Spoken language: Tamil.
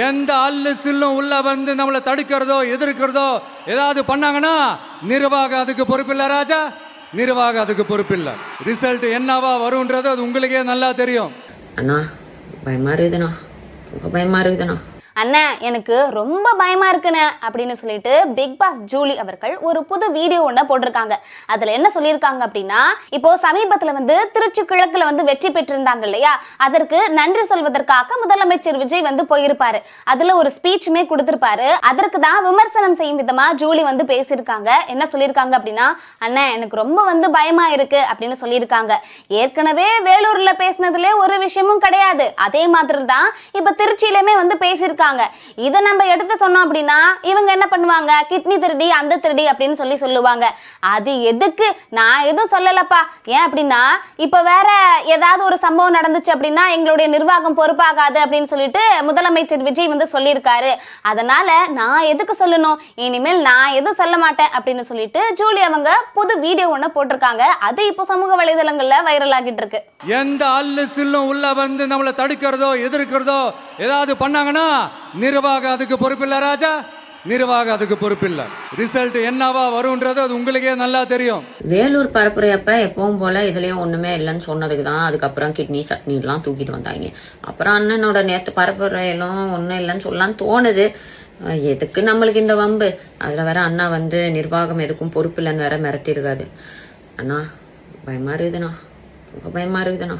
எந்த அல்லு சில்லும் உள்ள வந்து நம்மளை தடுக்கிறதோ எதிர்க்கிறதோ ஏதாவது பண்ணாங்கன்னா நிர்வாகம் அதுக்கு பொறுப்பில்லை ராஜா, நிர்வாகம் அதுக்கு பொறுப்பில்லை. ரிசல்ட் என்னவா வரும்ன்றது அது உங்களுக்கே நல்லா தெரியும். அண்ணா பயமா இருக்குதுண்ணா, ரொம்ப பயமா இருக்குதுண்ணா. அண்ணா எனக்கு ரொம்ப பயமா இருக்குண்ணே அப்படின்னு சொல்லிட்டு பிக் பாஸ் ஜூலி அவர்கள் ஒரு புது வீடியோ ஒண்ணு போட்டிருக்காங்க. அதுல என்ன சொல்லியிருக்காங்க அப்படின்னா, இப்போ சமீபத்துல வந்து திருச்சி கிழக்குல வந்து வெற்றி பெற்றிருந்தாங்க இல்லையா, அதற்கு நன்றி சொல்வதற்காக முதலமைச்சர் விஜய் வந்து போயிருப்பாரு. அதுல ஒரு ஸ்பீச்சுமே கொடுத்திருப்பாரு. அதற்கு தான் விமர்சனம் செய்யும் விதமா ஜூலி வந்து பேசியிருக்காங்க. என்ன சொல்லியிருக்காங்க அப்படின்னா, அண்ணா எனக்கு ரொம்ப வந்து பயமா இருக்கு அப்படின்னு சொல்லியிருக்காங்க. ஏற்கனவே வேலூர்ல பேசினதுல ஒரு விஷயமும் கிடையாது, அதே மாதிரி தான் இப்ப திருச்சியிலுமே வந்து பேசியிருக்காங்க. இதை நம்ம எடுத்து சொன்னோம் அப்படின்னா இவங்க என்ன பண்ணுவாங்க, கிட்னி திருடி அந்த திருடி அப்படின்னு சொல்லுவாங்க. அது எதுக்கு, நான் எதுவும் சொல்லலப்பா. ஏன் அப்படின்னா இப்ப வேற ஏதாவது ஒரு சம்பவம் நடந்துச்சு அப்படின்னா எங்களுடைய நிர்வாகம் பொறுப்பாகாது அப்படின்னு சொல்லிட்டு முதலமைச்சர் விஜய் வந்து சொல்லியிருக்காரு. அதனால நான் எதுக்கு சொல்லணும், இனிமேல் நான் எதுவும் சொல்ல மாட்டேன் அப்படின்னு சொல்லிட்டு ஜூலி அவங்க புது வீடியோ ஒண்ணு போட்டிருக்காங்க. அது இப்போ சமூக வலைதளங்கள்ல வைரல் ஆகிட்டு இருக்கு. எந்த அல்லு சில்லும் உள்ள வந்து நம்மளை தடுக்கிறதோ எதிர்க்கிறதோ ஏதாவது பண்ணாங்கன்னா நிர்வாகம் அதுக்கு பொறுப்பில்லை ராஜா, நிர்வாகம் அதுக்கு பொறுப்பில்லை. ரிசல்ட் என்னவா வரும்ன்றது அது உங்களுக்கே நல்லா தெரியும். வேலூர் பரப்புரையப்ப எப்பவும் போல இதுலயும் ஒண்ணுமே இல்லைன்னு சொன்னதுக்கு தான் அதுக்கப்புறம் கிட்னி சட்னி எல்லாம் தூக்கிட்டு வந்தாங்க. அப்புறம் அண்ணனோட நேத்து பரப்புரையிலும் ஒண்ணும் இல்லைன்னு சொல்லலான்னு தோணுது. எதுக்கு நம்மளுக்கு இந்த வம்பு, அதுல வேற அண்ணா வந்து நிர்வாகம் எதுக்கும் பொறுப்பு இல்லைன்னு வேற மிரட்டிருக்காது. அண்ணா பயமா இருக்குதுண்ணா, ரொம்ப பயமா இருக்குதுண்ணா.